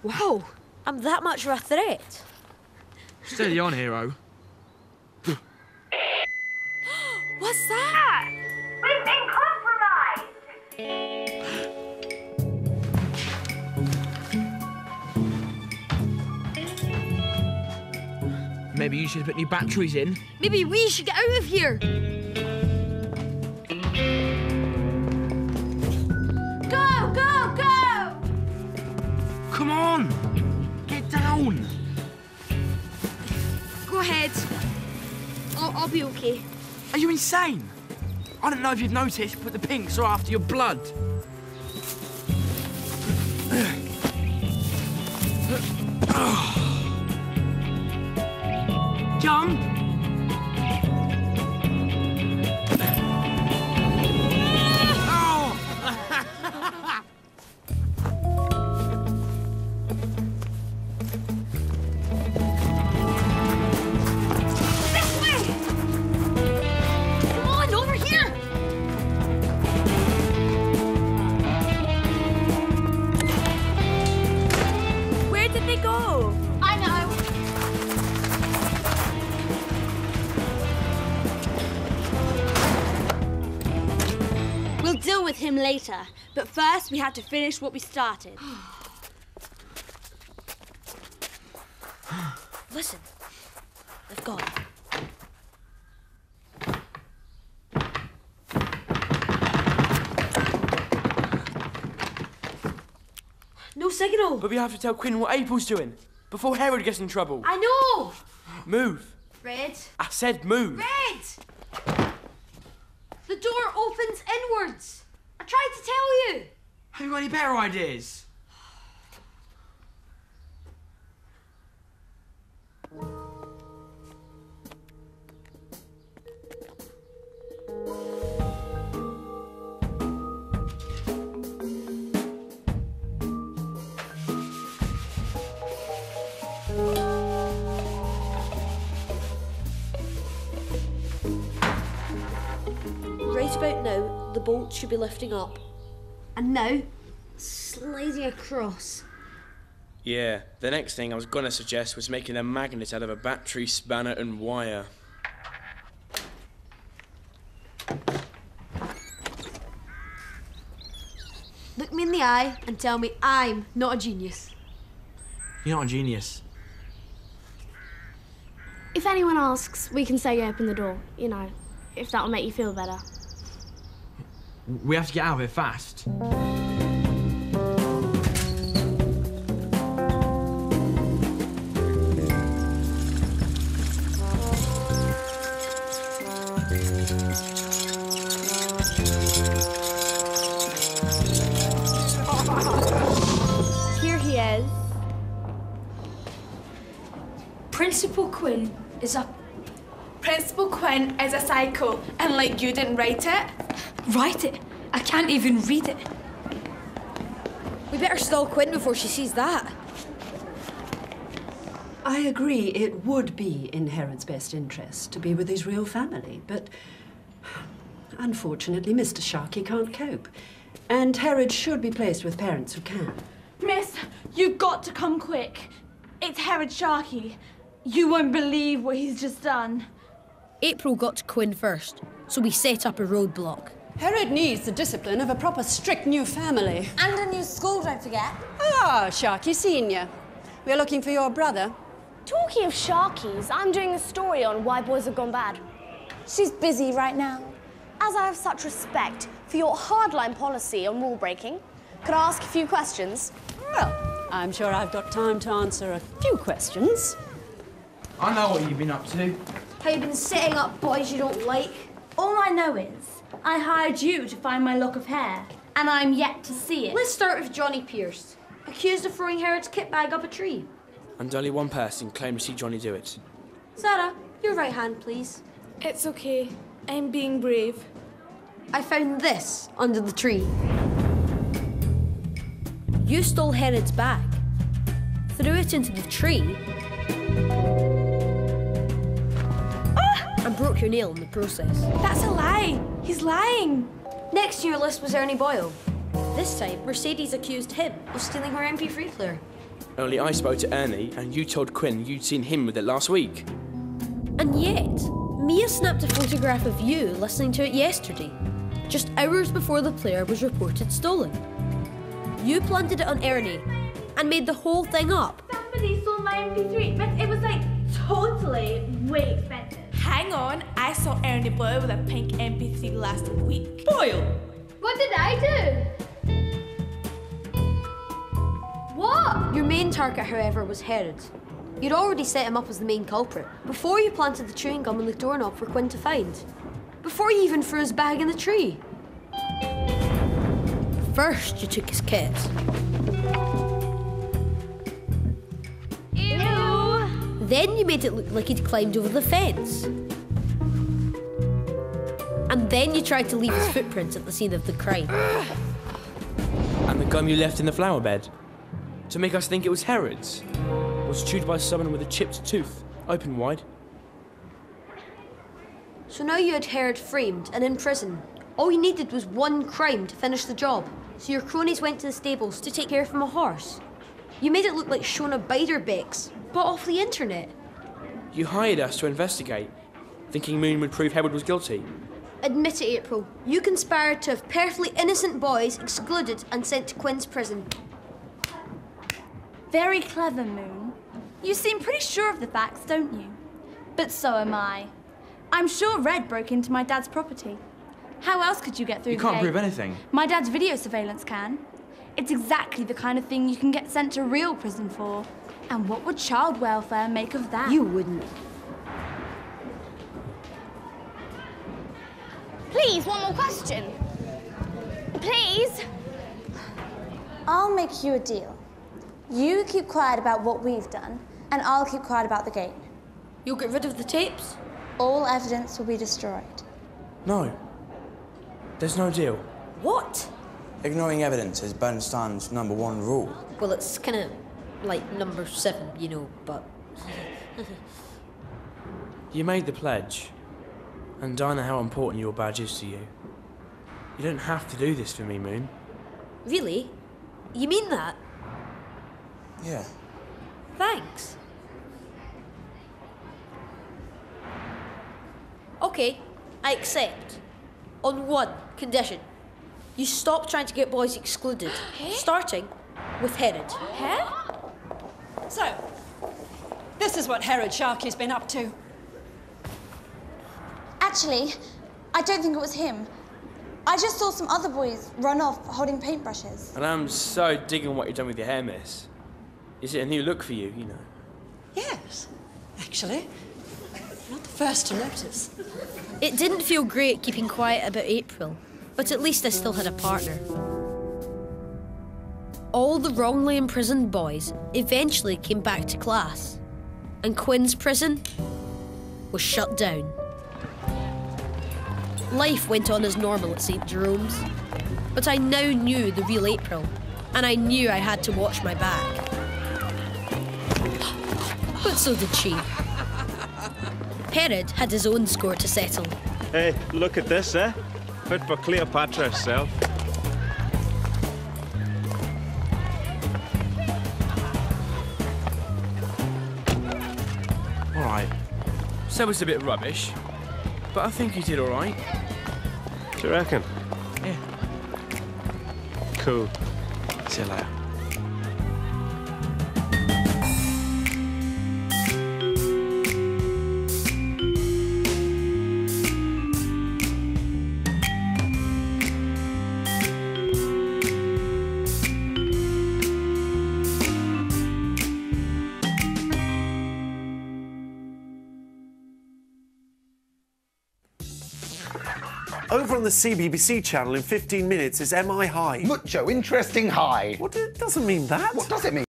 Wow, I'm that much of a threat. Steady on, hero. What's that? We've been compromised! Maybe you should put new batteries in. Maybe we should get out of here. Go, go, go! Come on! Get down! Go ahead. I'll be okay. Are you insane? I don't know if you've noticed, but the pinks are after your blood. Jump! With him later, but first we had to finish what we started. Listen, they've gone. No signal. But we have to tell Quinn what April's doing before Herod gets in trouble. I know. Move. Red. I said move. Red. The door opens inwards. I tried to tell you. Have you got any better ideas? Right about now, the bolt should be lifting up. And now, sliding across. Yeah, the next thing I was gonna suggest was making a magnet out of a battery, spanner and wire. Look me in the eye and tell me I'm not a genius. You're not a genius. If anyone asks, we can say you opened the door, you know, if that'll make you feel better. We have to get out of here fast. Here he is. Principal Quinn is a... Principal Quinn is a psycho, and like you didn't write it. Write it? I can't even read it. We better stall Quinn before she sees that. I agree it would be in Herod's best interest to be with his real family, but unfortunately Mr. Sharkey can't cope. And Herod should be placed with parents who can. Miss, you've got to come quick. It's Herod Sharkey. You won't believe what he's just done. April got to Quinn first, so we set up a roadblock. Herod needs the discipline of a proper strict new family. And a new school, don't forget. Ah, Sharkey Senior. We're looking for your brother. Talking of Sharkies, I'm doing a story on why boys have gone bad. She's busy right now. As I have such respect for your hardline policy on rule breaking, could I ask a few questions? Well, I'm sure I've got time to answer a few questions. I know what you've been up to. How you been setting up boys you don't like? All I know is I hired you to find my lock of hair, and I'm yet to see it. Let's start with Johnny Pierce, accused of throwing Herod's kit bag up a tree. And only one person claimed to see Johnny do it. Sarah, your right hand, please. It's okay. I'm being brave. I found this under the tree. You stole Herod's bag, threw it into the tree, and broke your nail in the process. That's a lie. He's lying. Next on your list was Ernie Boyle. This time, Mercedes accused him of stealing her MP3 player. Only I spoke to Ernie and you told Quinn you'd seen him with it last week. And yet, Mia snapped a photograph of you listening to it yesterday, just hours before the player was reported stolen. You planted it on Ernie and made the whole thing up. Somebody stole my MP3, but it was like totally way expensive. Hang on, I saw Ernie Boyle with a pink MP3 last week. Boyle! What did I do? What? Your main target, however, was Herod. You'd already set him up as the main culprit before you planted the chewing gum on the doorknob for Quinn to find. Before you even threw his bag in the tree. First, you took his kit. Ew! Then you made it look like he'd climbed over the fence. And then you tried to leave his footprints at the scene of the crime. And the gum you left in the flower bed. To make us think it was Herod's. Was chewed by someone with a chipped tooth, open wide. So now you had Herod framed and in prison. All you needed was one crime to finish the job. So your cronies went to the stables to take care from a horse. You made it look like Shona Beiderbecks, bought off the internet. You hired us to investigate, thinking Moon would prove Herod was guilty. Admit it, April. You conspired to have perfectly innocent boys excluded and sent to Quinn's prison. Very clever, Moon. You seem pretty sure of the facts, don't you? But so am I. I'm sure Red broke into my dad's property. How else could you get through You the can't gate? prove anything. My dad's video surveillance can. It's exactly the kind of thing you can get sent to real prison for. And what would child welfare make of that? You wouldn't. Please, one more question. Please. I'll make you a deal. You keep quiet about what we've done, and I'll keep quiet about the gate. You'll get rid of the tapes? All evidence will be destroyed. No. There's no deal. What? Ignoring evidence is Bernstein's #1 rule. Well, it's kind of like number 7, you know, but... You made the pledge. And I know how important your badge is to you. You don't have to do this for me, Moon. Really? You mean that? Yeah. Thanks. Okay, I accept. On one condition. You stop trying to get boys excluded, starting with Herod. So, this is what Herod Sharkey's been up to. Actually, I don't think it was him. I just saw some other boys run off holding paintbrushes. And I'm so digging what you've done with your hair, miss. Is it a new look for you, you know? Yes, actually. Not the first to notice. It didn't feel great keeping quiet about April, but at least I still had a partner. All the wrongly imprisoned boys eventually came back to class, and Quinn's prison was shut down. Life went on as normal at St. Jerome's, but I now knew the real April, and I knew I had to watch my back. But so did she. Herod had his own score to settle. Hey, look at this, eh? Fit for Cleopatra herself. All right. So it's a bit rubbish, but I think you did all right. Do you reckon? Yeah. Cool. See you later. Over on the CBBC channel in 15 minutes is Am I High? Mucho interesting high. What? It doesn't mean that. What does it mean?